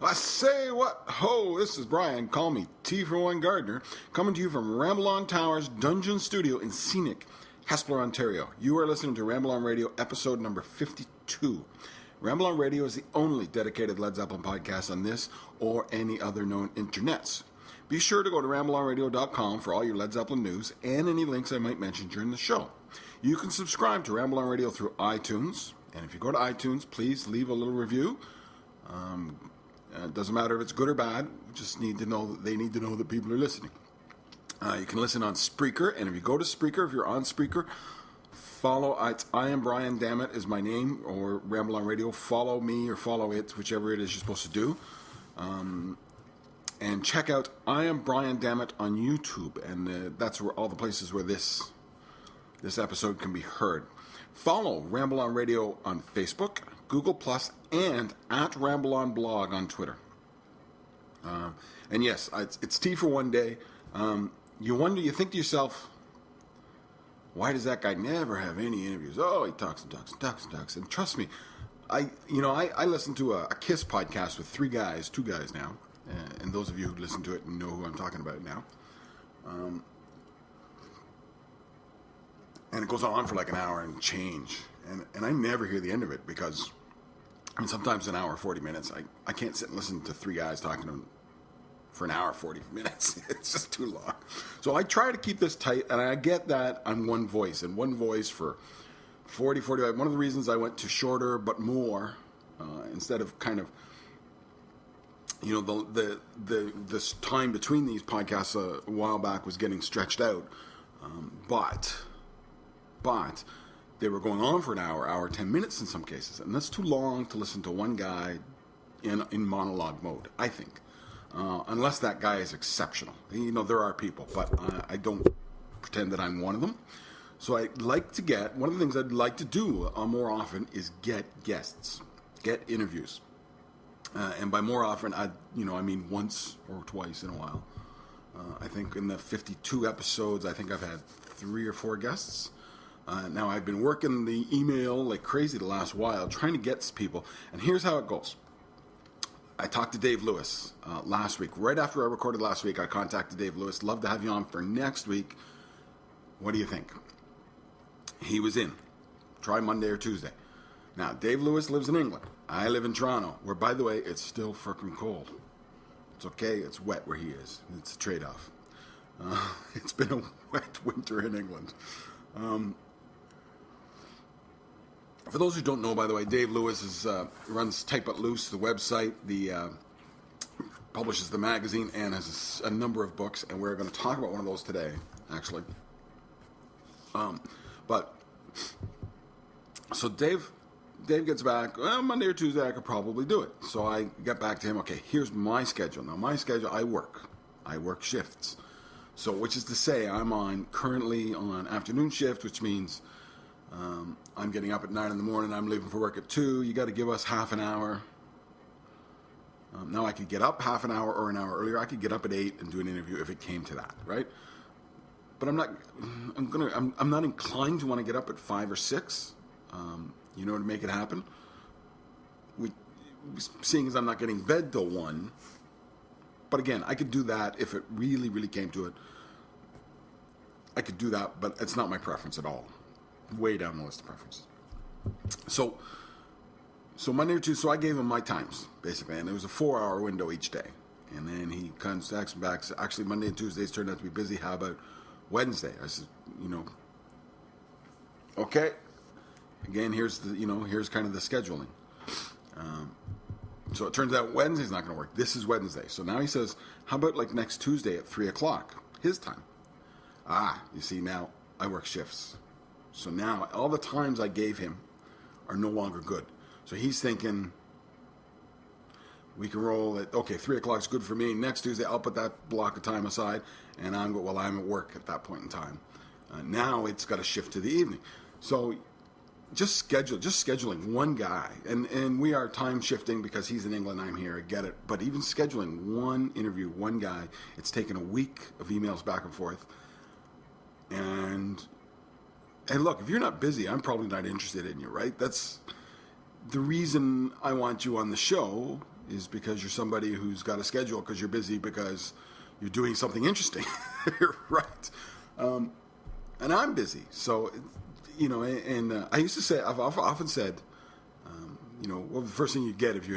I say what? Ho, this is Brian. Call me T for One Gardner, coming to you from Ramble On Tower's Dungeon Studio in scenic Hespeler, Ontario. You are listening to Ramble On Radio, episode number 52. Ramble On Radio is the only dedicated Led Zeppelin podcast on this or any other known internets. Be sure to go to rambleonradio.com for all your Led Zeppelin news and any links I might mention during the show. You can subscribe to Ramble On Radio through iTunes, and if you go to iTunes, please leave a little review. It doesn't matter if it's good or bad. We just need to know that they need to know that people are listening. You can listen on Spreaker, and if you go to Spreaker, if you're on Spreaker, follow I Am Brian Dammit is my name, or Ramble On Radio. Follow me or follow it, whichever it is you're supposed to do. And check out I Am Brian Dammit on YouTube, and that's where all the places where this episode can be heard. Follow Ramble On Radio on Facebook, Google+, and at Ramble On Blog on Twitter. And yes, it's T for one day. You think to yourself, why does that guy never have any interviews? Oh, he talks and talks and talks and talks. And trust me, I listen to a KISS podcast with two guys now. And those of you who listen to it know who I'm talking about now. And it goes on for like an hour and change. And I never hear the end of it because, sometimes an hour, 40 minutes. I can't sit and listen to three guys talking for an hour, 40 minutes. It's just too long. So I try to keep this tight, and I get that I'm one voice. And one voice for 40, 45. One of the reasons I went to shorter but more instead of kind of, this time between these podcasts a while back was getting stretched out. But they were going on for an hour, 10 minutes in some cases. And that's too long to listen to one guy in monologue mode, I think. Unless that guy is exceptional. There are people, but I don't pretend that I'm one of them. So one of the things I'd like to do more often is get guests, get interviews. And by more often, I mean once or twice in a while. I think in the 52 episodes, I think I've had 3 or 4 guests. Now, I've been working the email like crazy the last while, trying to get people. And here's how it goes. I talked to Dave Lewis last week. Right after I recorded last week, I contacted Dave Lewis. Love to have you on for next week. What do you think? He was in. Try Monday or Tuesday. Now, Dave Lewis lives in England. I live in Toronto, where, by the way, it's still freaking cold. It's okay. It's wet where he is. It's a trade-off. It's been a wet winter in England. For those who don't know, by the way, Dave Lewis runs Type It Loose, the website, publishes the magazine, and has a number of books, and we're going to talk about one of those today, actually. So Dave gets back, Monday or Tuesday I could probably do it. So I get back to him, okay, here's my schedule. Now, my schedule, I work shifts. So, which is to say, I'm currently on afternoon shift, which means I'm getting up at 9 in the morning. I'm leaving for work at 2. You got to give us half an hour. Now I could get up half an hour or an hour earlier. I could get up at 8 and do an interview if it came to that, right? But I'm not inclined to want to get up at 5 or 6, to make it happen. Seeing as I'm not getting bed till 1. But again, I could do that if it really, really came to it. I could do that, but it's not my preference at all. Way down the list of preferences. So Monday or Tuesday, so I gave him my times, basically, and it was a 4-hour window each day. And then he contacts me back. So actually, Monday and Tuesdays turned out to be busy. How about Wednesday? I said, okay. Again, here's kind of the scheduling. So it turns out Wednesday's not going to work. This is Wednesday. So now he says, how about like next Tuesday at 3 o'clock, his time? You see, now I work shifts. So now all the times I gave him are no longer good. So he's thinking, we can roll at, okay, 3 o'clock is good for me. Next Tuesday, I'll put that block of time aside, and I'm at work at that point in time. Now it's got to shift to the evening. So just scheduling one guy, and we are time shifting because he's in England, I'm here, I get it. But even scheduling one interview, one guy, it's taken a week of emails back and forth. And look, if you're not busy, I'm probably not interested in you, right? That's the reason I want you on the show is because you're somebody who's got a schedule because you're busy because you're doing something interesting, right? And I'm busy, so and I used to say, I've often said, well, the first thing you get if you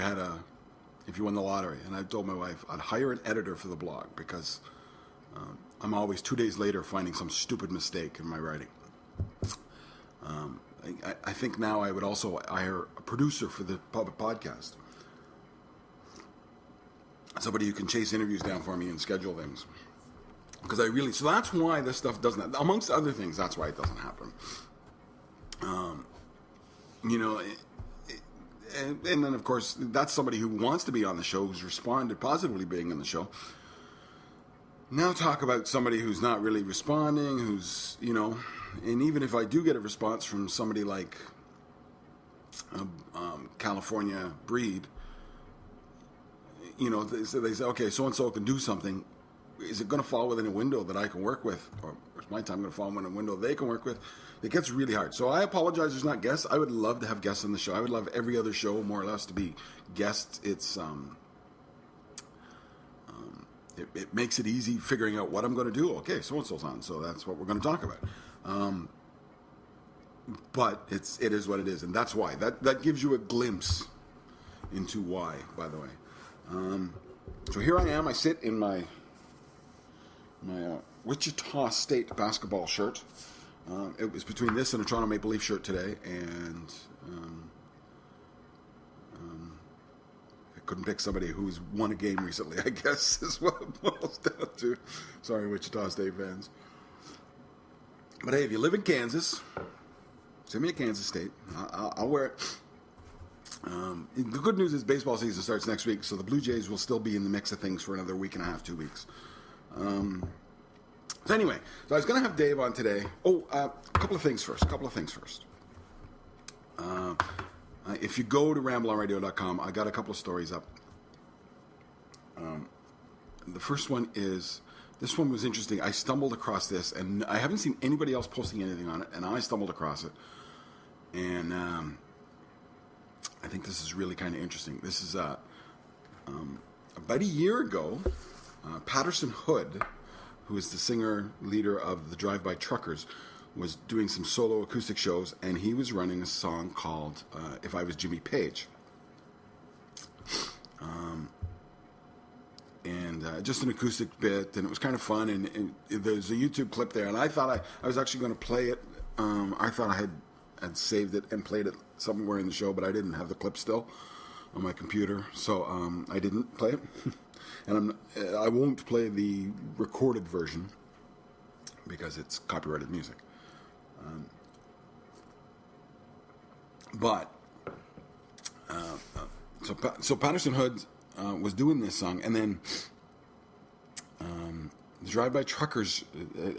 won the lottery, and I told my wife I'd hire an editor for the blog because I'm always 2 days later finding some stupid mistake in my writing. I think now I would also hire a producer for the podcast. Somebody who can chase interviews down for me and schedule things. Because so that's why this stuff doesn't, amongst other things, that's why it doesn't happen. And then, of course, that's somebody who wants to be on the show, who's responded positively being on the show. Now talk about somebody who's not really responding, who's, and even if I do get a response from somebody like California Breed, they say, okay, so-and-so can do something. Is it going to fall within a window that I can work with? Or is my time going to fall within a window they can work with? It gets really hard. So I apologize there's not guests. I would love to have guests on the show. I would love every other show, more or less, to be guests. It's it makes it easy figuring out what I'm going to do. Okay, so-and-so's on, so that's what we're going to talk about. But it is what it is, and that's why. That gives you a glimpse into why, by the way. So here I am. I sit in my Wichita State basketball shirt. It was between this and a Toronto Maple Leaf shirt today, and I couldn't pick somebody who's won a game recently, I guess, is what it boils down to. Sorry, Wichita State fans. But hey, if you live in Kansas, send me a Kansas State. I'll wear it. The good news is baseball season starts next week, so the Blue Jays will still be in the mix of things for another week and a half, 2 weeks. So anyway, I was going to have Dave on today. A couple of things first. If you go to rambleonradio.com, I got a couple of stories up. The first one is, this one was interesting. I stumbled across this, and I haven't seen anybody else posting anything on it, and I stumbled across it. And I think this is really kind of interesting. This is about a year ago, Patterson Hood, who is the singer-leader of the Drive-By Truckers, was doing some solo acoustic shows, and he was running a song called If I Was Jimmy Page. And just an acoustic bit, and it was kind of fun, and there's a YouTube clip there, and I thought I was actually going to play it. I thought I had saved it and played it somewhere in the show, but I didn't have the clip still on my computer, so I didn't play it. And I won't play the recorded version because it's copyrighted music. So Patterson Hood was doing this song, and then the Drive-By Truckers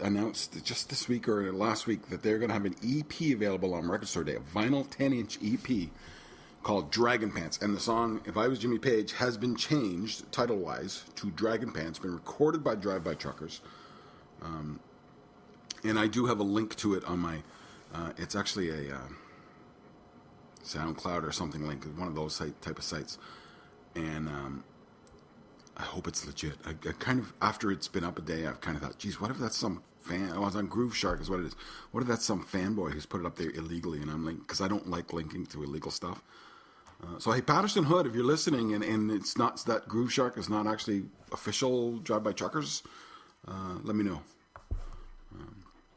announced just this week or last week that they're going to have an EP available on Record Store Day, a vinyl 10-inch EP called Dragon Pants. And the song, If I Was Jimmy Page, has been changed, title-wise, to Dragon Pants, been recorded by Drive-By Truckers. And I do have a link to it on my, it's actually a SoundCloud or something link, one of those type of sites. And I hope it's legit. I kind of, after it's been up a day, I've kind of thought, geez, what if that's some fan, I was on Groove Shark is what it is. What if that's some fanboy who's put it up there illegally? And I'm like, because I don't like linking to illegal stuff. So hey, Patterson Hood, if you're listening, and it's not that Groove Shark is not actually official Drive-By Truckers, let me know.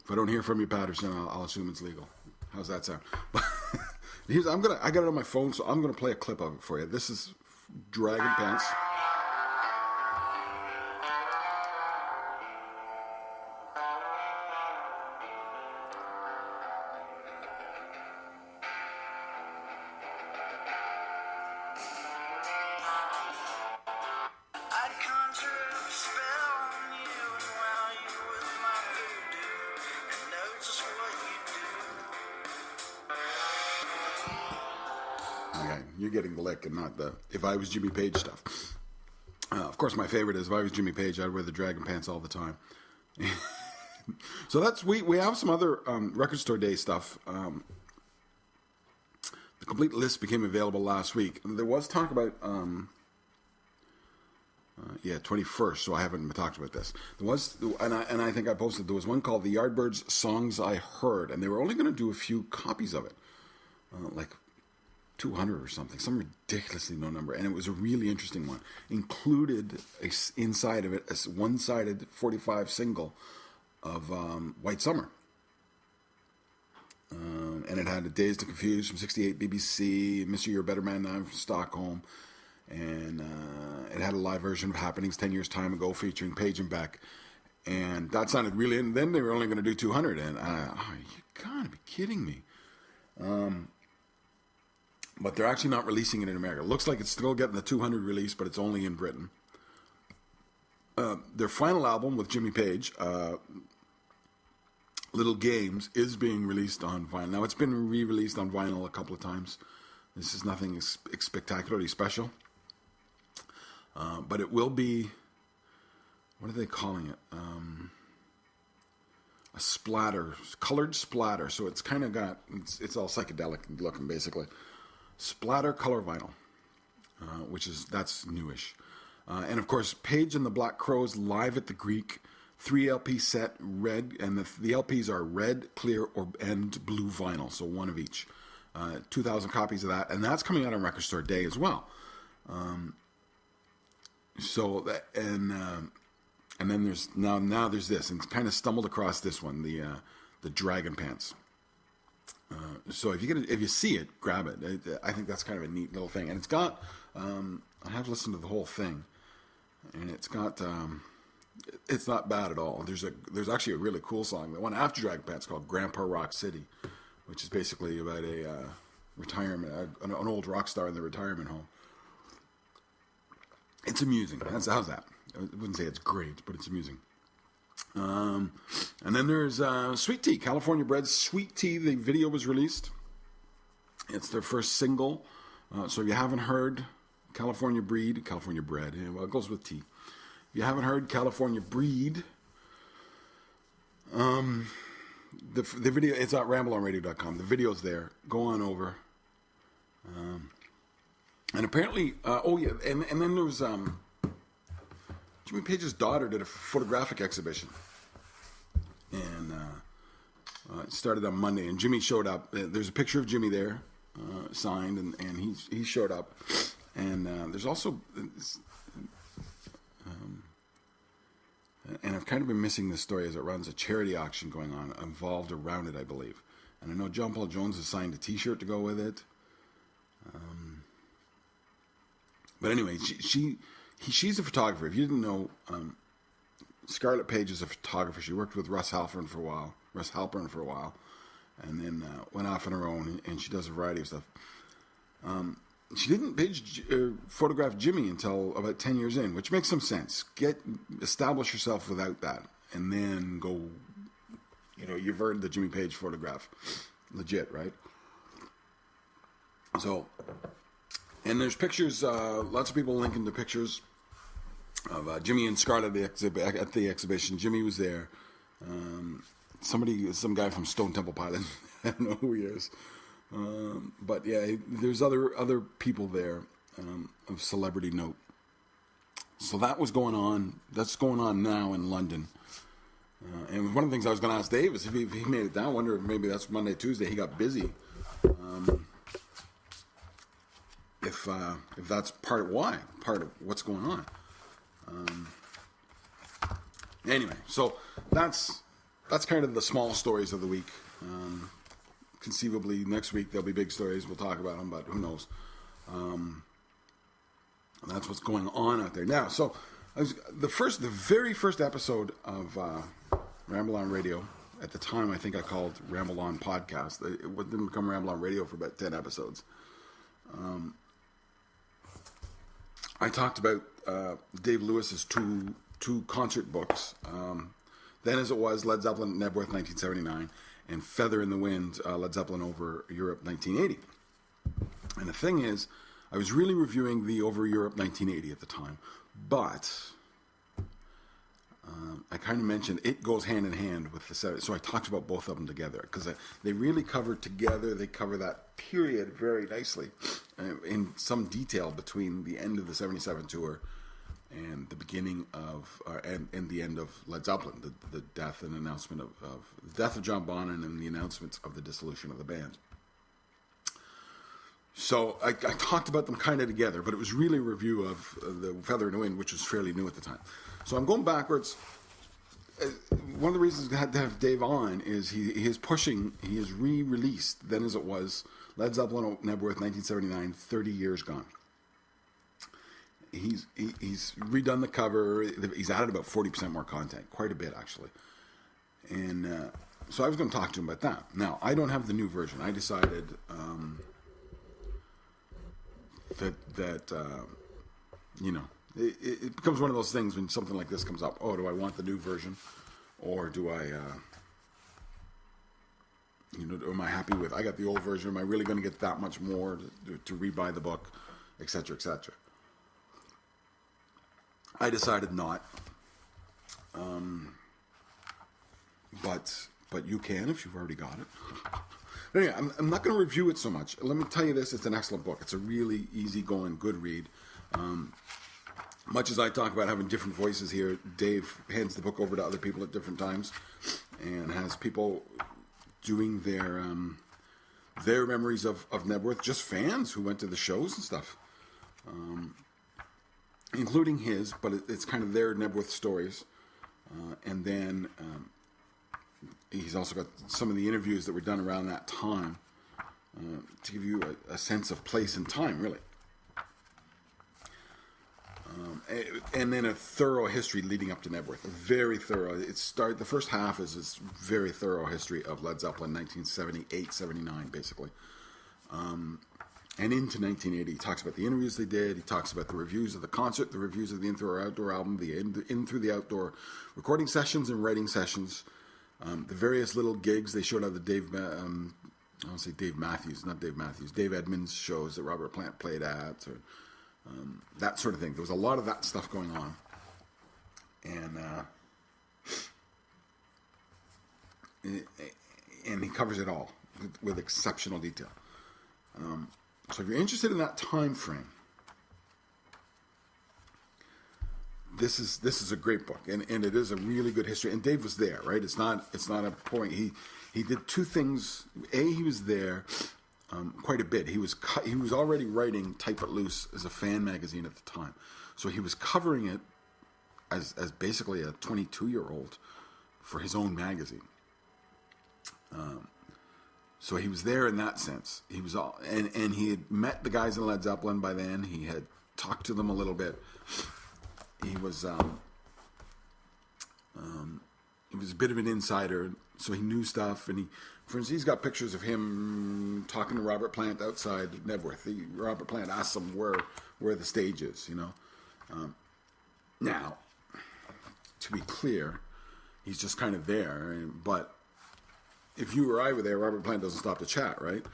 If I don't hear from you, Patterson, I'll assume it's legal. How's that sound? I got it on my phone, so I'm gonna play a clip of it for you. This is Dragon Pants. You're getting the lick and not the If I Was Jimmy Page stuff. Of course, my favorite is If I Was Jimmy Page, I'd wear the Dragon Pants all the time. So that's we have some other Record Store Day stuff. The complete list became available last week. There was talk about Yeah, 21st. So I haven't talked about this. There was, and I think I posted. There was one called "The Yardbirds Songs I Heard," and they were only going to do a few copies of it, like 200 or something, some ridiculously low number, and it was a really interesting one. Included inside of it a one-sided 45 single of White Summer. And it had a Dazed and Confused from 68 BBC, Mr. You're a Better Man Now from Stockholm, and it had a live version of Happenings 10 Years Time Ago featuring Page and Beck, and that sounded really, and then they were only going to do 200, and you gotta be kidding me. But they're actually not releasing it in America. It looks like it's still getting the 200 release, but it's only in Britain. Their final album with Jimmy Page, Little Games, is being released on vinyl. Now, it's been re-released on vinyl a couple of times. This is nothing spectacularly special. But it will be, what are they calling it? A splatter, colored splatter. So it's kind of got, it's all psychedelic looking, basically. Splatter color vinyl, that's newish. And of course, Page and the Black Crows live at the Greek, 3 LP set, red, and the LPs are red, clear, and blue vinyl, so one of each. 2,000 copies of that, and that's coming out on Record Store Day as well. And then there's now there's this, and kind of stumbled across this one, the Dragon Pants. So if you see it, grab it. I think that's kind of a neat little thing, and it's got. I have listened to the whole thing, and it's got. It's not bad at all. There's actually a really cool song, the one after Dragon Pants, called Grandpa Rock City, which is basically about a retirement, an old rock star in the retirement home. It's amusing. How's that? I wouldn't say it's great, but it's amusing. And then there's Sweet Tea, California Bread's Sweet Tea. The video was released. It's their first single. So if you haven't heard California Breed, California Bread, well, it goes with tea. If you haven't heard California Breed, the video, it's at rambleonradio.com. The video's there. Go on over. And apparently, and then there was Jimmy Page's daughter did a photographic exhibition, and it started on Monday. And Jimmy showed up. There's a picture of Jimmy there, signed, and he showed up. And there's also, and I've kind of been missing this story as it runs, a charity auction going on involved around it, I believe. And I know John Paul Jones has signed a T-shirt to go with it. But anyway, she's a photographer. If you didn't know, Scarlett Page is a photographer. She worked with Russ Halpern for a while, and then went off on her own, and she does a variety of stuff. She didn't photograph Jimmy until about 10 years in, which makes some sense. Establish yourself without that, and then go, you've earned the Jimmy Page photograph. Legit, right? So, and there's pictures, lots of people linking to pictures of Jimmy and Scarlett at the exhibition. Jimmy was there. Some guy from Stone Temple Pilots. I don't know who he is. But yeah, there's other people there of celebrity note. So that was going on. That's going on now in London. And one of the things I was going to ask Dave is if he made it down. I wonder if maybe that's Monday, Tuesday. He got busy. If that's part of what's going on. Anyway, so that's kind of the small stories of the week. Conceivably next week there'll be big stories. We'll talk about them, but who knows? That's what's going on out there now. So the very first episode of Ramble On Radio. At the time, I think I called Ramble On Podcast. It didn't become Ramble On Radio for about 10 episodes. I talked about Dave Lewis's two concert books. Then As It Was, Led Zeppelin at Nebworth, 1979, and Feather in the Wind, Led Zeppelin Over Europe, 1980. And the thing is, I was really reviewing the Over Europe 1980 at the time, but I kind of mentioned it goes hand in hand with the 70s, so I talked about both of them together because they really cover together. They cover that period very nicely in some detail between the end of the 77 tour and the beginning of and the end of Led Zeppelin, the death and announcement of the death of John Bonham and the announcements of the dissolution of the band. So I talked about them kind of together, but it was really a review of the Feather in the Wind, which was fairly new at the time. So I'm going backwards. One of the reasons I had to have Dave on is he is re-released, then as it was, Led Zeppelin Nebworth 1979, 30 years gone. He's redone the cover. He's added about 40% more content, quite a bit actually. And so I was going to talk to him about that. Now, I don't have the new version. I decided that you know, it becomes one of those things when something like this comes up. Oh, do I want the new version, or do I, am I happy with? I got the old version. Am I really going to get that much more to rebuy the book, etc., etc. I decided not. But you can if you've already got it. But anyway, I'm not going to review it so much. Let me tell you this: it's an excellent book. It's a really easygoing, good read. Much as I talk about having different voices here, Dave hands the book over to other people at different times, and has people doing their memories of Nebworth, just fans who went to the shows and stuff, including his. But it's kind of their Nebworth stories, and then he's also got some of the interviews that were done around that time to give you a sense of place and time, really. And then a thorough history leading up to Nebworth. A very thorough. The first half is this very thorough history of Led Zeppelin, 1978, 79, basically. And into 1980, he talks about the interviews they did. He talks about the reviews of the concert, the reviews of the in-through-outdoor album, the in through the outdoor recording sessions and writing sessions, the various little gigs. They showed out the Dave Edmunds shows that Robert Plant played at, or that sort of thing. There was a lot of that stuff going on, and he covers it all with exceptional detail. So if you're interested in that time frame, this is a great book, and it is a really good history. And Dave was there, right? It's not a point. He did two things. He was there quite a bit. He was already writing Type It Loose as a fan magazine at the time, so he was covering it as basically a 22-year-old for his own magazine. So he was there in that sense. He was and he had met the guys in Led Zeppelin by then. He had talked to them a little bit. He was a bit of an insider, so he knew stuff. And for instance, he's got pictures of him talking to Robert Plant outside Nebworth. Robert Plant asked him where the stage is, you know. Now, to be clear, he's just kind of there. But if you or I were there, Robert Plant doesn't stop to chat, right?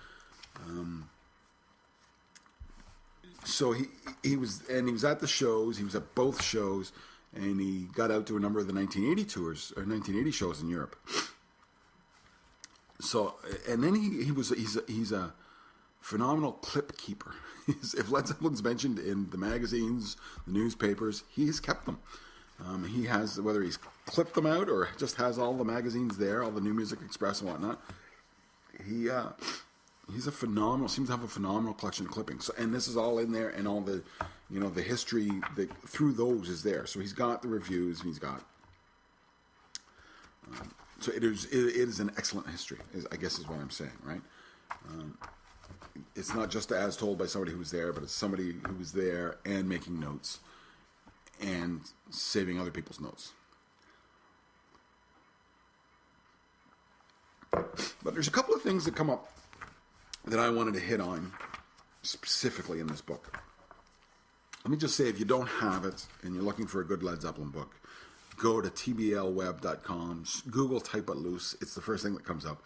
So he was at the shows. He was at both shows, and he got out to a number of the 1980 tours or 1980 shows in Europe. So, and then he's a phenomenal clip keeper. If Led Zeppelin's mentioned in the magazines, the newspapers, he's kept them. He has, whether he's clipped them out or just has all the magazines there, all the New Music Express and whatnot. He's seems to have a phenomenal collection of clippings. So, and this is all in there, and all the, the history through those is there. So he's got the reviews, and he's got. So it is an excellent history, I guess is what I'm saying, right? It's not just as told by somebody who was there, but it's somebody who was there and making notes and saving other people's notes. But there's a couple of things that come up that I wanted to hit on specifically in this book. Let me just say, if you don't have it and you're looking for a good Led Zeppelin book, go to tblweb.com, Google Type It Loose. It's the first thing that comes up.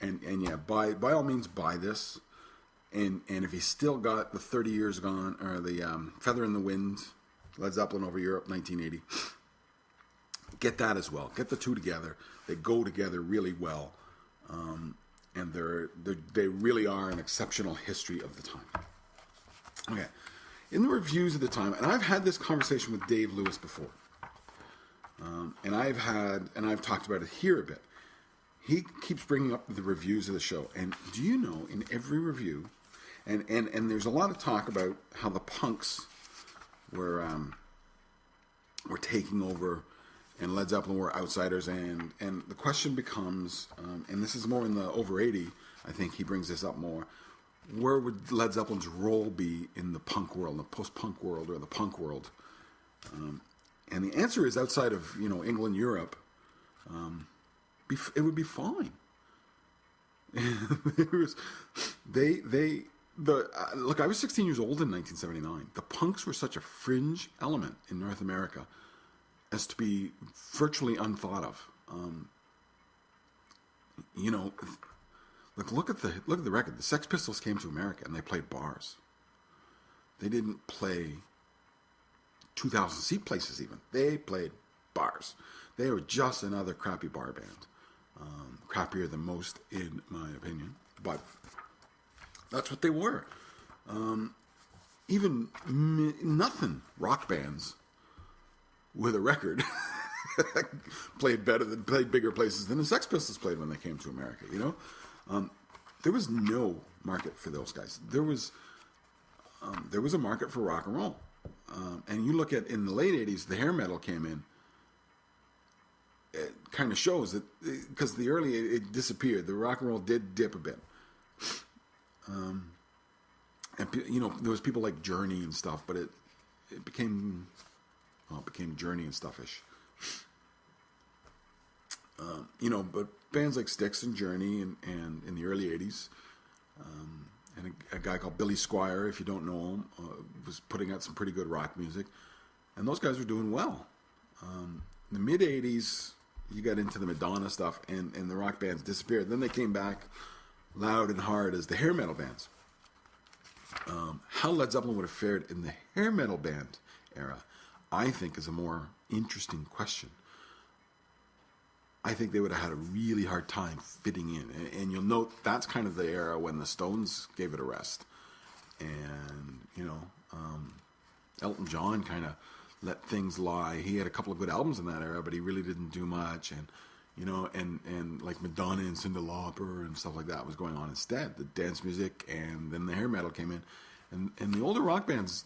And yeah, by all means, buy this. And if you still got the 30 Years Gone, or the Feather in the Wind, Led Zeppelin over Europe, 1980, get that as well. Get the two together. They go together really well. And they really are an exceptional history of the time. Okay. in the reviews at the time, and I've had this conversation with Dave Lewis before, and I've talked about it here a bit. He keeps bringing up the reviews of the show, and do you know, in every review, and there's a lot of talk about how the punks were taking over, and Led Zeppelin were outsiders, and the question becomes, and this is more in the over 80, I think he brings this up more, where would Led Zeppelin's role be in the punk world, the post-punk world, or the punk world? And the answer is, outside of England, Europe, it would be fine. Look, I was 16 years old in 1979. The punks were such a fringe element in North America as to be virtually unthought of. Look at the record. The Sex Pistols came to America and they played bars. They didn't play 2,000 seat places even. They played bars. They were just another crappy bar band. Crappier than most, in my opinion. But that's what they were. Even nothing rock bands with a record played bigger places than the Sex Pistols played when they came to America. There was no market for those guys. There was a market for rock and roll. And you look at, in the late 80s, the hair metal came in. It kind of shows that, because the early, it disappeared. The rock and roll did dip a bit. And there was people like Journey and stuff, but it became Journey and stuffish. But bands like Styx and Journey and in the early 80s, and a guy called Billy Squire, if you don't know him, was putting out some pretty good rock music, and those guys were doing well. In the mid 80s, you got into the Madonna stuff, and the rock bands disappeared. Then they came back loud and hard as the hair metal bands. How Led Zeppelin would have fared in the hair metal band era, I think, is a more interesting question. I think they would have had a really hard time fitting in. And you'll note that's kind of the era when the Stones gave it a rest. And, Elton John kind of let things lie. He had a couple of good albums in that era, but he really didn't do much. And, and like Madonna and Cyndi Lauper and stuff like that was going on instead. The dance music, and then the hair metal came in. And the older rock bands,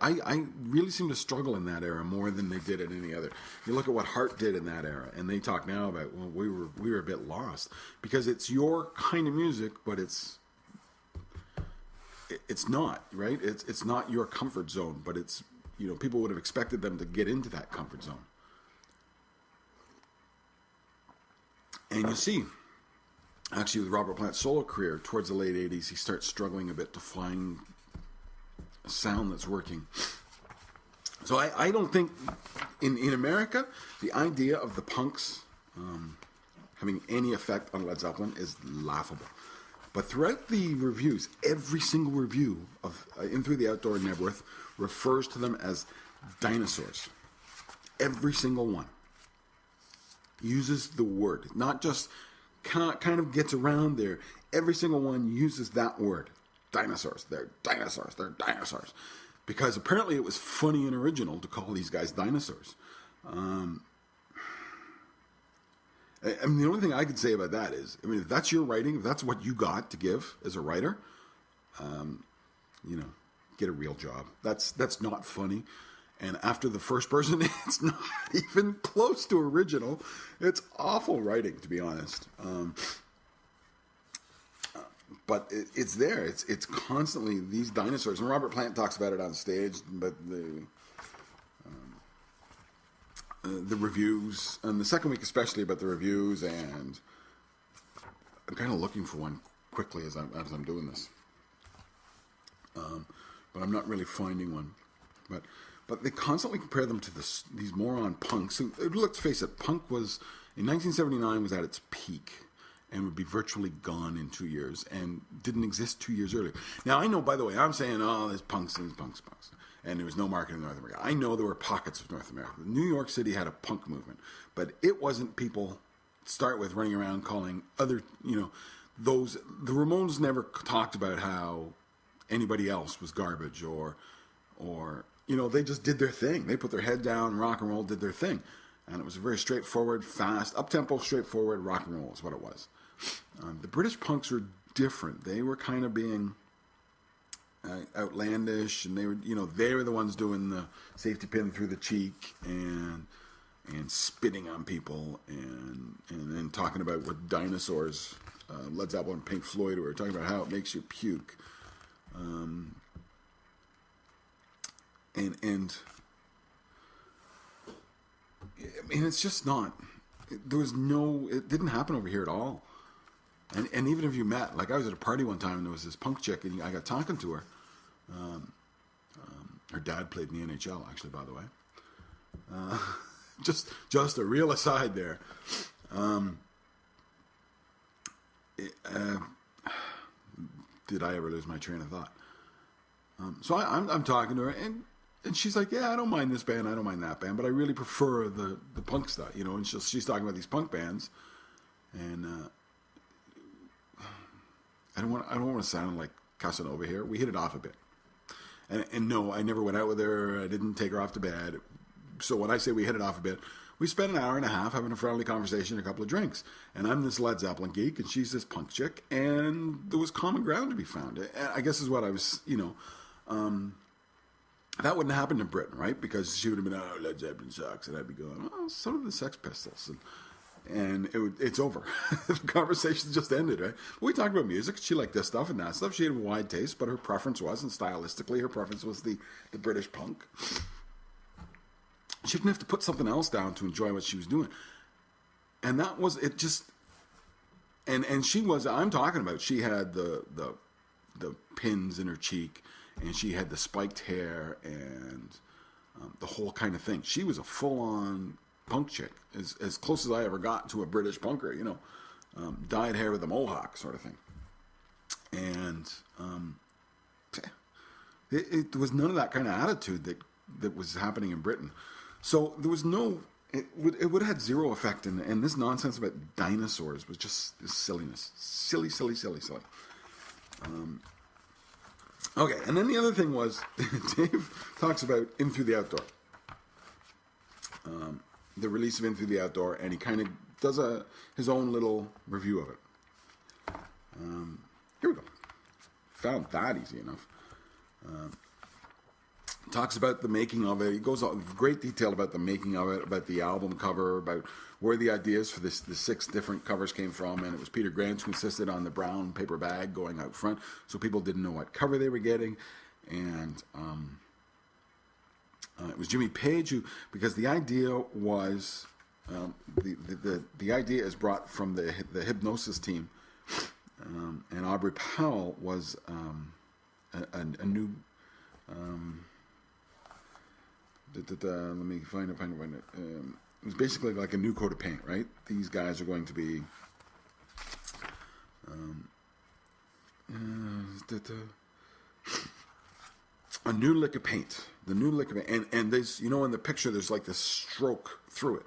I really seem to struggle in that era more than they did at any other. You look at what Heart did in that era, and they talk now about, well, we were a bit lost, because it's your kind of music, but it's not, right? It's not your comfort zone, but it's, people would have expected them to get into that comfort zone. And you see, actually, with Robert Plant's solo career, towards the late 80s, he starts struggling a bit to find a sound that's working. So I don't think, in America, the idea of the punks having any effect on Led Zeppelin is laughable. But throughout the reviews, every single review of In Through the Outdoor Nebworth refers to them as dinosaurs. Every single one uses the word, not just kind of gets around there. Every single one uses that word. Dinosaurs. They're dinosaurs. They're dinosaurs. Because apparently it was funny and original to call these guys dinosaurs. The only thing I could say about that is, if that's your writing, if that's what you got to give as a writer, get a real job. That's not funny. And after the first person, it's not even close to original. It's awful writing, to be honest. But it's there. It's constantly these dinosaurs. And Robert Plant talks about it on stage, but the reviews, and the second week especially, about the reviews, and I'm kind of looking for one quickly as I'm doing this. But I'm not really finding one. But they constantly compare them to these moron punks. And let's face it, punk was, in 1979, was at its peak and would be virtually gone in 2 years, and didn't exist 2 years earlier. Now, I know, by the way, I'm saying, there's punks, and there was no market in North America. I know there were pockets of North America. New York City had a punk movement, but it wasn't people, start with, running around calling other, the Ramones never talked about how anybody else was garbage or they just did their thing. They put their head down, rock and roll, did their thing. And it was a very straightforward, fast, up-tempo, straightforward rock and roll is what it was. The British punks were different. They were kind of being outlandish, and they were the ones doing the safety pin through the cheek and spitting on people and talking about what dinosaurs, Led Zeppelin, Pink Floyd were talking about how it makes you puke. And I mean, it's just not. It didn't happen over here at all. And even if you met, like I was at a party one time and there was this punk chick and I got talking to her. Her dad played in the NHL, actually, by the way. Just a real aside there. Did I ever lose my train of thought? So I'm talking to her and she's like, yeah, I don't mind this band, I don't mind that band, but I really prefer the punk stuff, and she's talking about these punk bands, and I don't want to sound like Casanova here. We hit it off a bit, and no, I never went out with her. I didn't take her off to bed. So when I say we hit it off a bit, we spent an hour and a half having a friendly conversation, a couple of drinks, and I'm this Led Zeppelin geek, and she's this punk chick, and there was common ground to be found. I guess is what I was, that wouldn't happen in Britain, right? Because she would have been, oh, Led Zeppelin sucks, and I'd be going, oh, so do the Sex Pistols, and it's over. The conversation just ended, right? We talked about music. She liked this stuff and that stuff. She had a wide taste, but her preference was, and stylistically, her preference was the British punk. She didn't have to put something else down to enjoy what she was doing. And that was, it just, and she was, I'm talking about, she had the pins in her cheek, and she had the spiked hair, and the whole kind of thing. She was a full-on punk chick, as close as I ever got to a British punker, dyed hair with a mohawk sort of thing. And it was none of that kind of attitude that was happening in Britain. So there was it would have had zero effect, and this nonsense about dinosaurs was just silliness. Silly. Okay, and then the other thing was, Dave talks about In Through the Outdoor. The release of In Through the Outdoor, and he kind of does his own little review of it. Here we go. Found that easy enough. Talks about the making of it. He goes on great detail about the making of it, about the album cover, about where the ideas for the 6 different covers came from, and it was Peter Grant who insisted on the brown paper bag going out front, so people didn't know what cover they were getting, and it was Jimmy Page who, because the idea was, the idea is brought from the Hypnosis team, and Aubrey Powell was a new. Let me find it. It was basically like a new coat of paint, right? These guys are going to be a new lick of paint. The new lick of paint, and there's, in the picture there's like this stroke through it.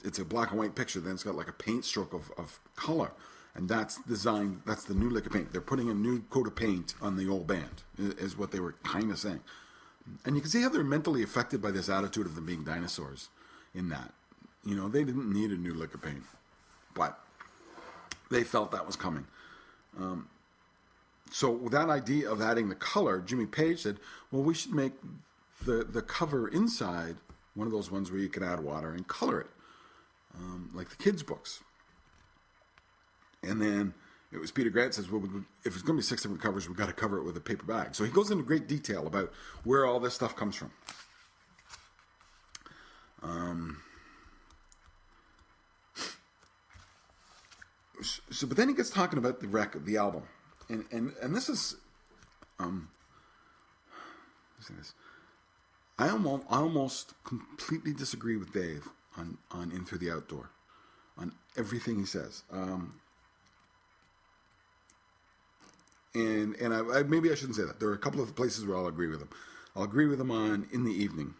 It's a black and white picture. Then it's got like a paint stroke of color, and that's designed. That's the new lick of paint. They're putting a new coat of paint on the old band, is what they were kind of saying. And you can see how they're mentally affected by this attitude of them being dinosaurs in that. They didn't need a new lick of paint, but they felt that was coming. So with that idea of adding the color, Jimmy Page said, well, we should make the cover inside one of those ones where you can add water and color it, like the kids' books. And then it was Peter Grant says, well, if it's going to be 6 different covers, we've got to cover it with a paper bag. So he goes into great detail about where all this stuff comes from. But then he gets talking about the record, the album, and this is, I almost completely disagree with Dave on In Through the Outdoor, on everything he says. And I maybe I shouldn't say that. There are a couple of places where I'll agree with him. I'll agree with him on In the Evening.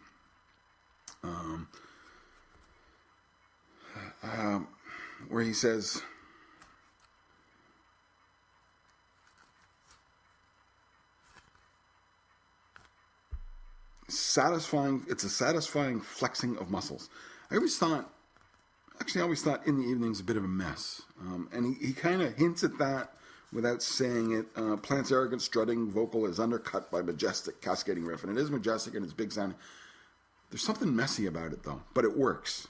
Where he says, satisfying. It's a satisfying flexing of muscles. I always thought In the Evening's a bit of a mess. And he kind of hints at that without saying it. Plant's arrogant, strutting vocal is undercut by majestic, cascading riff. And it is majestic and it's big sounding. There's something messy about it, though. But it works.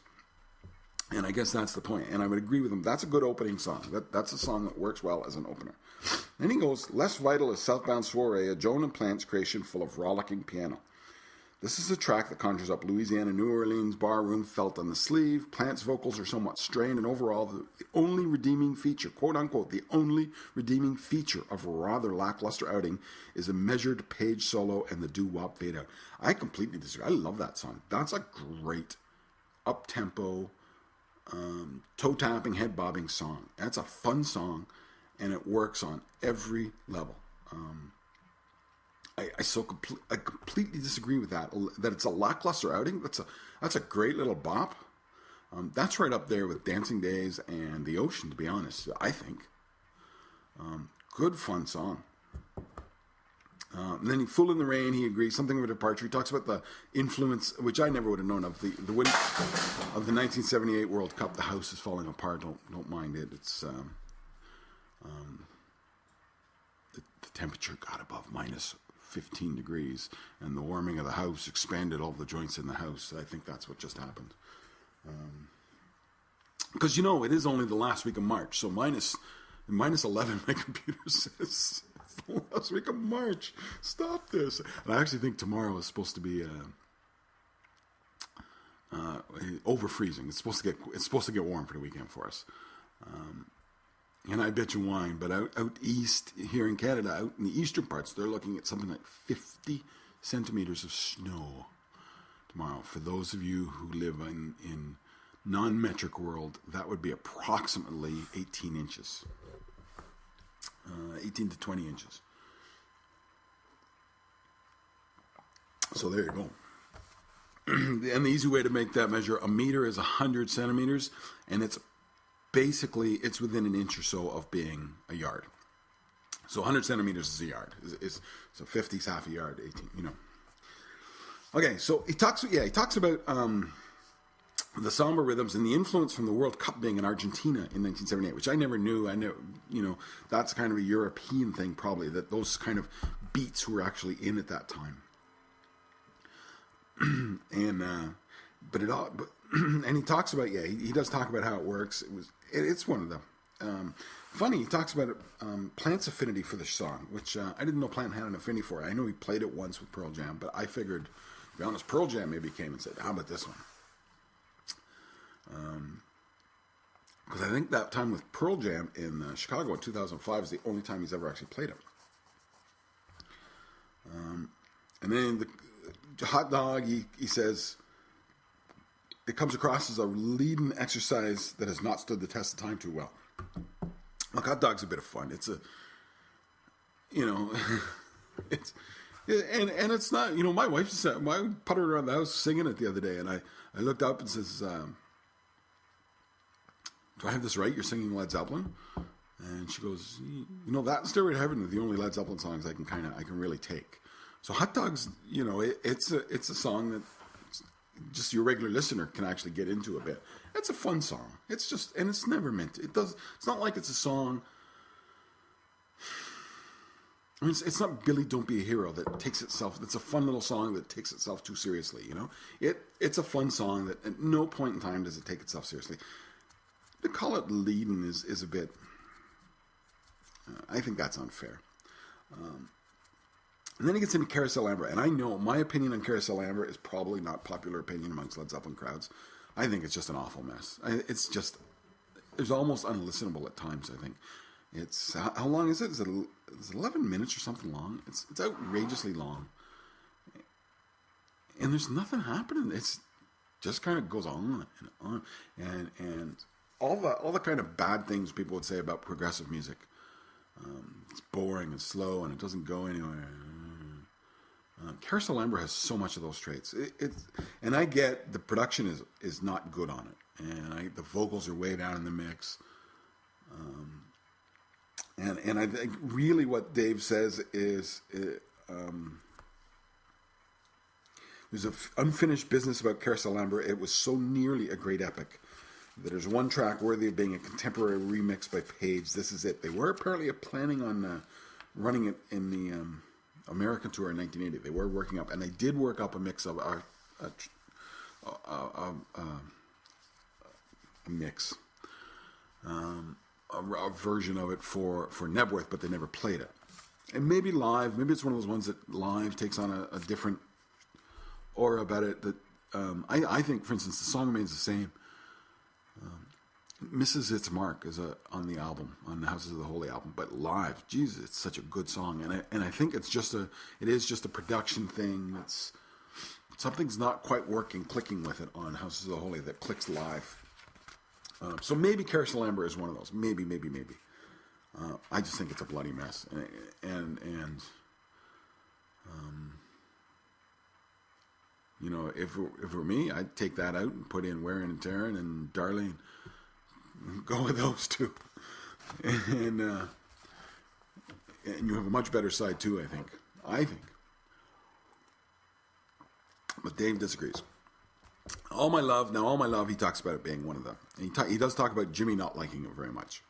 And I guess that's the point. And I would agree with him. That's a good opening song. That's a song that works well as an opener. Then he goes, less vital is Southbound Soiree, a Joan and Plant's creation full of rollicking piano. This is a track that conjures up Louisiana, New Orleans, barroom felt on the sleeve. Plant's vocals are somewhat strained, and overall, the only redeeming feature, quote unquote, the only redeeming feature of a rather lackluster outing is a measured page solo and the doo-wop fade out. I completely disagree. I love that song. That's a great up-tempo, toe-tapping, head-bobbing song. That's a fun song, and it works on every level. I completely disagree with that. That it's a lackluster outing. That's a great little bop. That's right up there with Dancing Days and The Ocean, to be honest, I think. Good, fun song. And then Fool in the Rain, he agrees, something of a departure. He talks about the influence, which I never would have known of, the win of the 1978 World Cup. The house is falling apart. Don't mind it. It's the temperature got above minus 15 degrees, and the warming of the house expanded all the joints in the house. I think that's what just happened. Because, it is only the last week of March, so minus 11, my computer says it's the last week of March. Stop this. And I actually think tomorrow is supposed to be over freezing. It's supposed to get warm for the weekend for us. And I bet you wine, but out east here in Canada, out in the eastern parts, they're looking at something like 50 centimeters of snow tomorrow. For those of you who live in non-metric world, that would be approximately 18 inches. 18 to 20 inches. So there you go. And the easy way to make that measure, a meter is 100 centimeters, and it's within an inch or so of being a yard. So 100 centimeters is a yard. So 50 is half a yard, 18, Okay, so he talks about the samba rhythms and the influence from the World Cup being in Argentina in 1978, which I never knew. I know, that's kind of a European thing probably, that those kind of beats were actually in at that time. And he talks about, he does talk about how it works. It's one of them. Funny, he talks about Plant's affinity for the song, which I didn't know Plant had an affinity for. I know he played it once with Pearl Jam, but I figured, to be honest, Pearl Jam maybe came and said, how about this one? Because I think that time with Pearl Jam in Chicago in 2005 is the only time he's ever actually played it. And then the Hot Dog, he says, it comes across as a leading exercise that has not stood the test of time too well. Look, Hot Dog's a bit of fun. It's and it's not, my wife just puttered around the house singing it the other day, and I looked up and says, do I have this right? You're singing Led Zeppelin? And she goes, that and Stairway to Heaven are the only Led Zeppelin songs I can really take. So Hot Dogs, it's a song that just your regular listener can actually get into a bit. It's a fun song. It's just, and it's never meant to, it's not like it's a song. I mean, it's not Billy Don't Be a Hero that takes itself, it's a fun little song that takes itself too seriously, It's a fun song that at no point in time does it take itself seriously. To call it leading is a bit, I think that's unfair. And then he gets into Carousel Amber, and I know my opinion on Carousel Amber is probably not popular opinion amongst Led Zeppelin crowds. I think it's just an awful mess. It's almost unlistenable at times, I think. It's, how long is it? Is it 11 minutes or something long? It's outrageously long. And there's nothing happening. It's just kind of goes on and on. And all the kind of bad things people would say about progressive music. It's boring and slow and it doesn't go anywhere. Carousel Amber has so much of those traits. And I get the production is not good on it, and the vocals are way down in the mix. And I think really what Dave says is there's an unfinished business about Carousel Amber. It was so nearly a great epic that there's one track worthy of being a contemporary remix by Page. This is it. They were apparently planning on running it in the American tour in 1980. They were working up, and they did work up a mix of a mix, a version of it for Nebworth, but they never played it. And maybe live, maybe it's one of those ones that live takes on a different aura about it. That I think, for instance, the song remains the same. Misses its mark on the album, on the Houses of the Holy album, but live, Jesus, it's such a good song, and I think it is just a production thing. Something's not quite clicking with it on Houses of the Holy that clicks live. So maybe Carousel Amber is one of those. Maybe. I just think it's a bloody mess, and you know, if it were me, I'd take that out and put in Wearing and Tearing and Darlene. Go with those two, and you have a much better side too. I think, but Dave disagrees. All My Love. He talks about it being one of them. He does talk about Jimmy not liking it very much.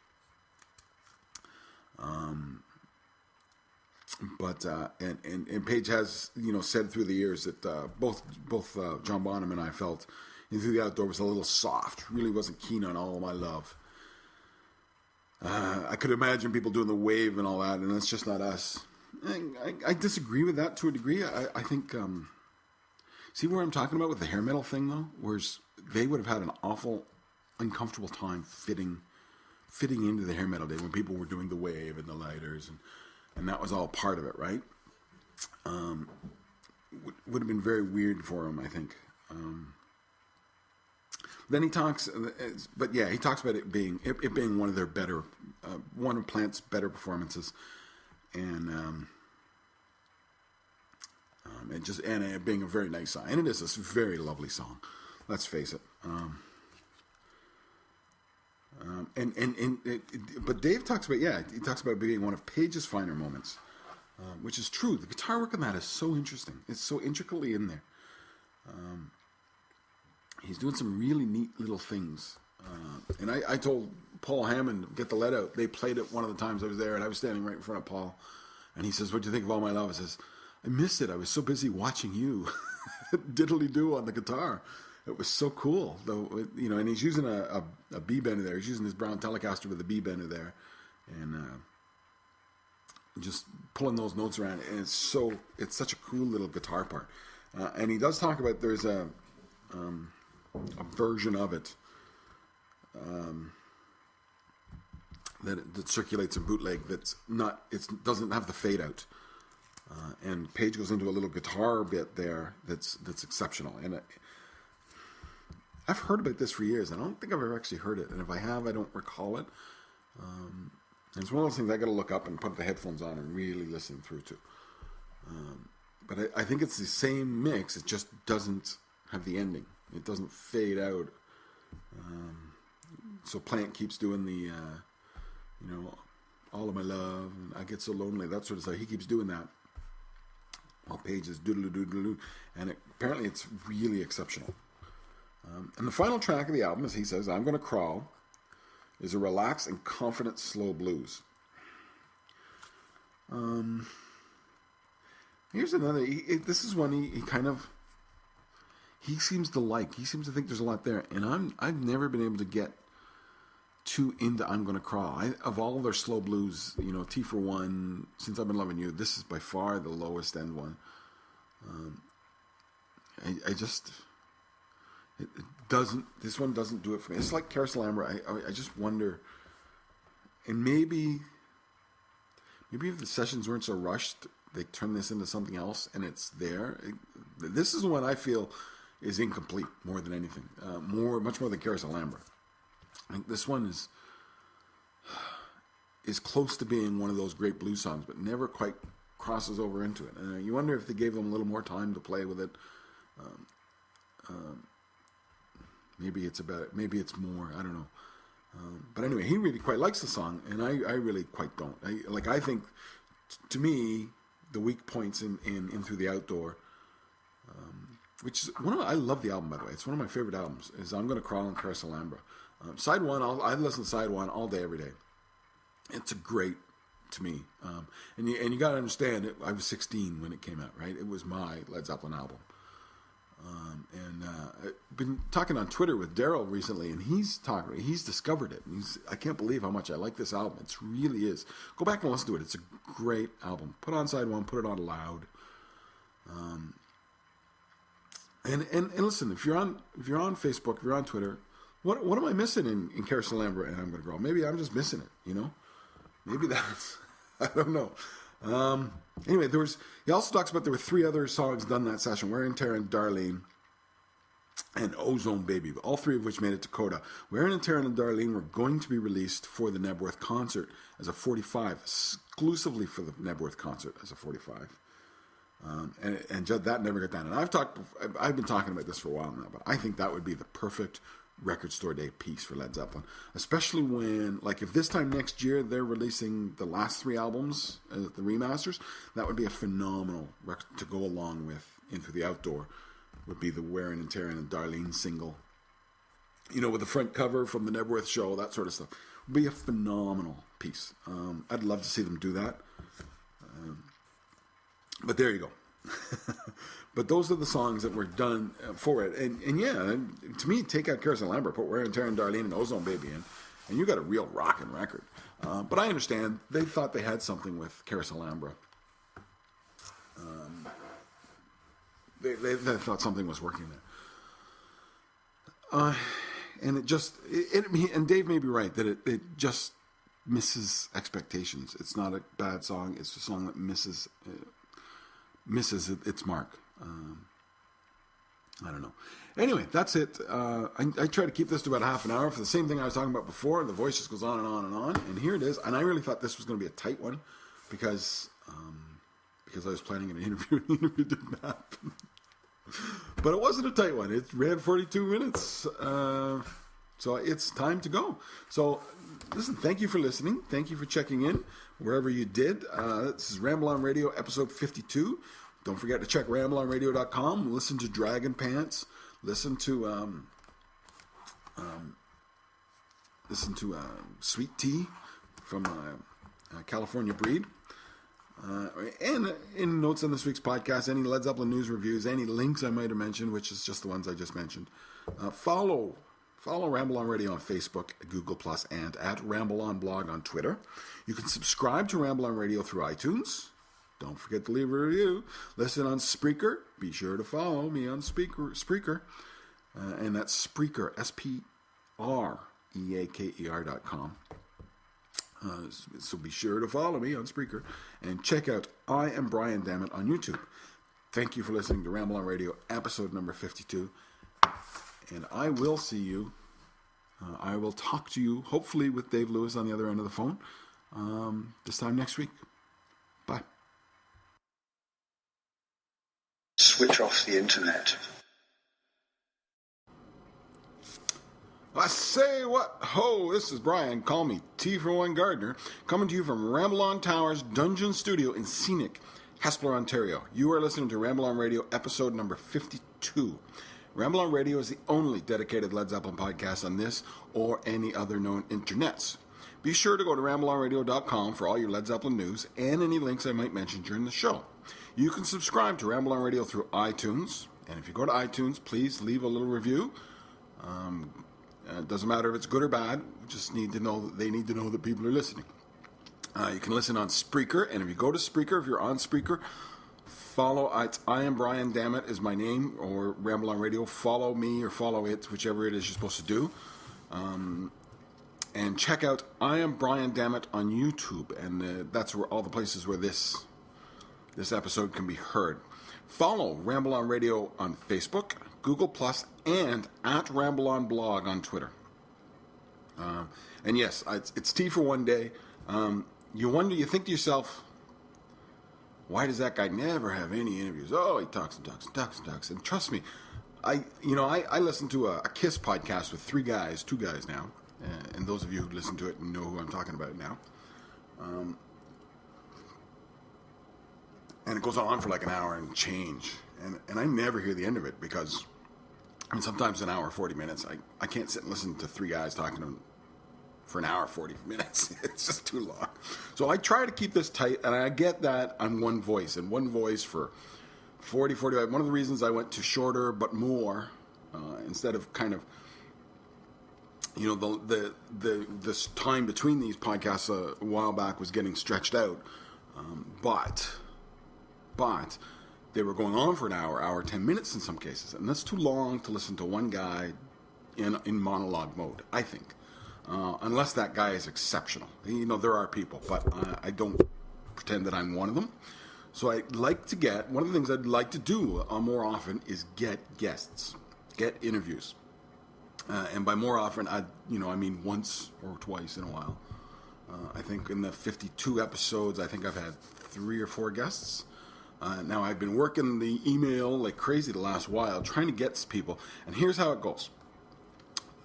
But Page has, you know, said through the years that both John Bonham and I felt Into the Outdoor was a little soft. Really wasn't keen on All My Love. I could imagine people doing the wave and all that, and that's just not us. I disagree with that to a degree. I think. See where I'm talking about with the hair metal thing, though? Whereas they would have had an awful, uncomfortable time fitting into the hair metal day when people were doing the wave and the lighters, and that was all part of it, right? Would have been very weird for him, I think. Then he talks, he talks about it being one of their better, one of Plant's better performances, and it being a very nice song, and it is a very lovely song. Let's face it. But Dave talks about he talks about being one of Page's finer moments, which is true. The guitar work on that is so interesting. It's so intricately in there. He's doing some really neat little things. And I told Paul Hammond, get the lead out. They played it one of the times I was there, and I was standing right in front of Paul. And he says, "What do you think of All My Love?" I says, "I missed it. I was so busy watching you diddly-do on the guitar. It was so cool." Though, you know, and he's using a B bender there. He's using his Brown Telecaster with a B bender there. And just pulling those notes around. And it's such a cool little guitar part. And he does talk about there's a version of it that circulates in bootleg it doesn't have the fade out, and Page goes into a little guitar bit there that's exceptional. And I've heard about this for years. I don't think I've ever actually heard it, and if I have, I don't recall it. And it's one of those things I got to look up and put the headphones on and really listen through to. But I think it's the same mix. It just doesn't have the ending. It doesn't fade out. So Plant keeps doing the, All of My Love, and I Get So Lonely, that sort of stuff. He keeps doing that while Page is doodle-doo-doodle-doo. And apparently it's really exceptional. And the final track of the album, as he says, I'm Gonna Crawl, is a relaxed and confident slow blues. Here's another. This is one he seems to like. He seems to think there's a lot there, and I've never been able to get too into I'm Gonna Crawl. Of all their slow blues, T for One, Since I've Been Loving You, this is by far the lowest end one. This one doesn't do it for me. It's like Carousel Amber. I just wonder, and maybe if the sessions weren't so rushed, they turn this into something else, and it's there. This is the one I feel is incomplete more than anything, much more than Carousel Amber. I think this one is close to being one of those great blues songs, but never quite crosses over into it. And you wonder if they gave them a little more time to play with it. Maybe it's more. I don't know. But anyway, he really quite likes the song, and I really quite don't. I think, to me, the weak points in Through the Outdoor which is I love the album, by the way. It's one of my favorite albums, is I'm Gonna Crawl and Caress Alhambra. Side one, I listen to side one all day, every day. It's a great, to me. And you got to understand, I was 16 when it came out, right? It was my Led Zeppelin album. I've been talking on Twitter with Daryl recently, and he's discovered it. And I can't believe how much I like this album. It really is. Go back and listen to it. It's a great album. Put on side one, put it on loud. And listen, if you're on Facebook, if you're on Twitter, what am I missing in Caress Alhambra and I'm Gonna Grow? Maybe I'm just missing it, you know? Maybe that's, I don't know. Anyway, he also talks about there were 3 other songs done that session: Wear and Tear and Darlene and Ozone Baby, all 3 of which made it to Coda. Wear and Tear and Darlene were going to be released for the Nebworth concert as a 45, exclusively for the Nebworth concert as a 45. And that never got done. And I've been talking about this for a while now, but I think that would be the perfect record store day piece for Led Zeppelin, especially when, like, if this time next year they're releasing the last 3 albums, the remasters, that would be a phenomenal record to go along with Into the Outdoor. Would be the Wearing and Tearing and Darlene single, you know, with the front cover from the Nebworth show, that sort of stuff. Would be a phenomenal piece. I'd love to see them do that. But there you go. But those are the songs that were done for it. And yeah, to me, take out Caress Alhambra, put Wear and Tear and Darlene and Ozone Baby in, and you got a real rockin' record. But I understand they thought they had something with Caress Alhambra. They thought something was working there. And and Dave may be right that it just misses expectations. It's not a bad song. It's a song that misses its mark. I don't know. Anyway, that's it. I try to keep this to about half an hour for the same thing I was talking about before. The voice just goes on and on and on. And here it is. And I really thought this was going to be a tight one because I was planning an interview and the interview didn't happen. But it wasn't a tight one. It ran 42 minutes. So it's time to go. So listen, thank you for listening. Thank you for checking in wherever you did. This is Ramble On Radio, episode 52. Don't forget to check rambleonradio.com. Listen to Dragon Pants. Listen to Sweet Tea from California Breed. And in notes on this week's podcast, any Led Zeppelin news reviews, any links I might have mentioned, which is just the ones I just mentioned. Follow Ramble On Radio on Facebook, Google+, and at Ramble On Blog on Twitter. You can subscribe to Ramble On Radio through iTunes. Don't forget to leave a review. Listen on Spreaker. Be sure to follow me on Spreaker. And that's Spreaker, SPREAKER.com. So be sure to follow me on Spreaker. And check out I Am Brian Dammit on YouTube. Thank you for listening to Ramble On Radio, episode number 52. And I will see you. I will talk to you, hopefully with Dave Lewis on the other end of the phone, this time next week. Bye. Switch off the internet. I say what? Ho, this is Brian. Call me T for One Gardner. Coming to you from Ramble On Towers Dungeon Studio in scenic Hespeler, Ontario. You are listening to Ramble On Radio, episode number 52. Ramble On Radio is the only dedicated Led Zeppelin podcast on this or any other known internets. Be sure to go to rambleonradio.com for all your Led Zeppelin news and any links I might mention during the show. You can subscribe to Ramble On Radio through iTunes, and if you go to iTunes, please leave a little review. It doesn't matter if it's good or bad. We just need to know that they need to know that people are listening. You can listen on Spreaker, and if you go to Spreaker, if you're on Spreaker, follow I Am Brian Dammit is my name, or Ramble On Radio. Follow me or follow it, whichever it is you're supposed to do. And check out I Am Brian Dammit on YouTube, and that's where all the places where this episode can be heard. Follow Ramble On Radio on Facebook, Google+, and at Ramble On Blog on Twitter. And yes, it's T for one day. You think to yourself, why does that guy never have any interviews? Oh, he talks and talks and talks and talks. And trust me, I listen to a KISS podcast with two guys now. And those of you who listen to it know who I'm talking about now. And it goes on for like an hour and change. and I never hear the end of it because, I mean, sometimes an hour, 40 minutes, I can't sit and listen to three guys talking for an hour, 40 minutes. It's just too long. So I try to keep this tight, and I get that I'm one voice, and one voice for 40, 45. One of the reasons I went to shorter but more, instead of kind of, you know, this time between these podcasts a while back was getting stretched out, but they were going on for an hour, 10 minutes in some cases, and that's too long to listen to one guy in monologue mode, I think. Unless that guy is exceptional. You know, there are people, but I don't pretend that I'm one of them. So I like to one of the things I'd like to do more often is get guests, get interviews. And by more often, I mean once or twice in a while. I think in the 52 episodes, I think I've had 3 or 4 guests. Now, I've been working the email like crazy the last while, trying to get people. And here's how it goes.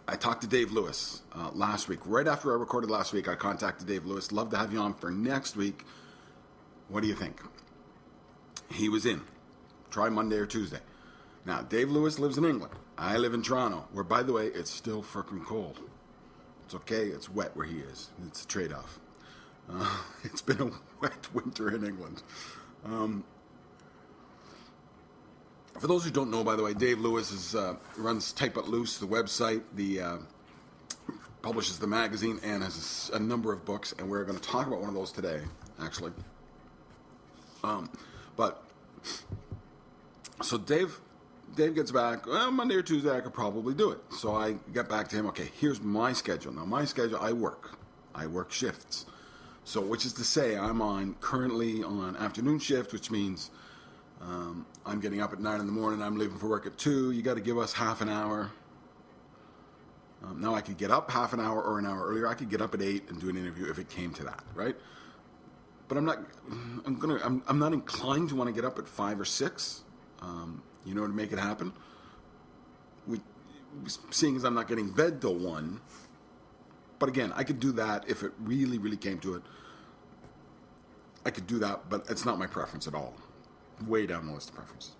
I talked to Dave Lewis last week. Right after I recorded last week, I contacted Dave Lewis. Love to have you on for next week. What do you think? He was in. Try Monday or Tuesday. Now, Dave Lewis lives in England. I live in Toronto, where, by the way, it's still freaking cold. It's okay. It's wet where he is. It's a trade-off. It's been a wet winter in England. For those who don't know, by the way, Dave Lewis runs Type It Loose, the website, publishes the magazine, and has a number of books, and we're going to talk about one of those today, actually. So Dave gets back, well, Monday or Tuesday I could probably do it. So I get back to him, okay, here's my schedule. Now, my schedule, I work shifts. So, which is to say, I'm currently on afternoon shift, which means I'm getting up at 9 in the morning. I'm leaving for work at 2. You got to give us half an hour. Now I could get up half an hour or an hour earlier. I could get up at 8 and do an interview if it came to that, right? But I'm not inclined to want to get up at 5 or 6. To make it happen. Seeing as I'm not getting bed till 1. But again, I could do that if it really, really came to it. I could do that, but it's not my preference at all. Way down the list of preferences.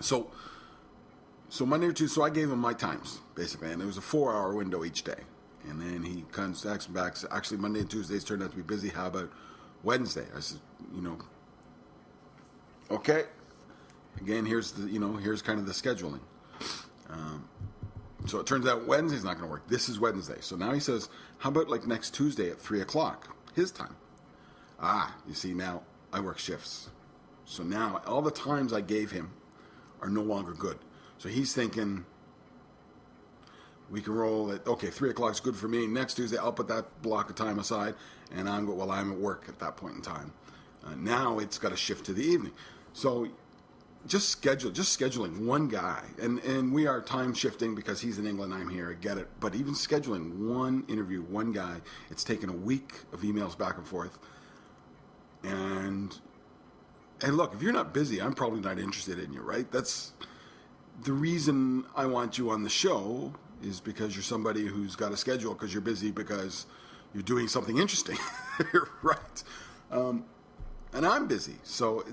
So Monday or Tuesday, so I gave him my times, basically, and it was a 4-hour window each day. And then he contacts me back, actually Monday and Tuesdays turned out to be busy, how about Wednesday? I said, okay. Again, here's kind of the scheduling. So it turns out Wednesday's not going to work. This is Wednesday. So now he says, how about like next Tuesday at 3 o'clock, his time? You see, now I work shifts. So now all the times I gave him are no longer good. So he's thinking, we can roll at, okay, 3 o'clock is good for me. Next Tuesday, I'll put that block of time aside, and I'm at work at that point in time. Now it's got to shift to the evening. So just scheduling one guy, and we are time shifting because he's in England, I'm here, I get it. But even scheduling one interview, one guy, it's taken a week of emails back and forth. And look, if you're not busy, I'm probably not interested in you, right? That's the reason I want you on the show, is because you're somebody who's got a schedule, because you're busy, because you're doing something interesting, right? And I'm busy, so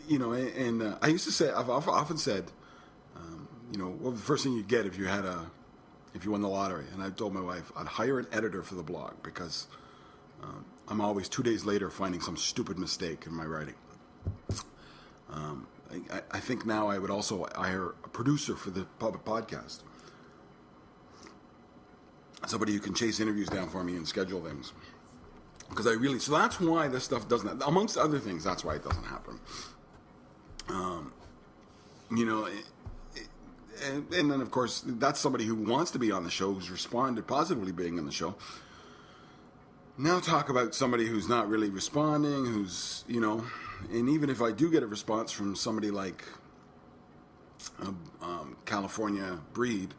I used to say, I've often said, well, the first thing you get if you won the lottery, and I told my wife I'd hire an editor for the blog, because I'm always 2 days later finding some stupid mistake in my writing. I think now I would also hire a producer for the public podcast. Somebody who can chase interviews down for me and schedule things. Because so that's why this stuff doesn't, amongst other things, that's why it doesn't happen. And then, of course, that's somebody who wants to be on the show, who's responded positively being on the show. Now talk about somebody who's not really responding, who's, and even if I do get a response from somebody like California Breed,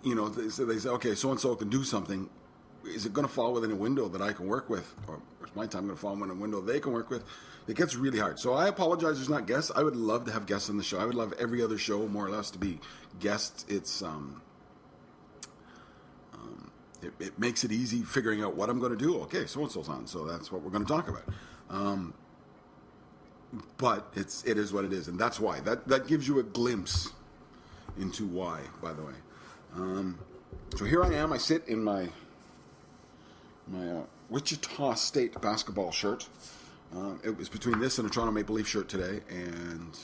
they say, okay, so-and-so can do something. Is it going to fall within a window that I can work with? Or is my time going to fall within a window they can work with? It gets really hard. So I apologize there's not guests. I would love to have guests on the show. I would love every other show, more or less, to be guests. It's it makes it easy figuring out what I'm going to do. Okay, so-and-so's on, so that's what we're going to talk about. But it is what it is, and that's why. That gives you a glimpse into why, by the way. So here I am. I sit in my Wichita State basketball shirt. It was between this and a Toronto Maple Leaf shirt today, and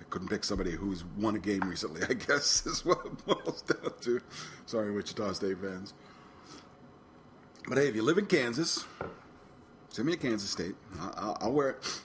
I couldn't pick somebody who's won a game recently, I guess, is what it boils down to. Sorry, Wichita State fans. But hey, if you live in Kansas, send me a Kansas State. I'll wear it.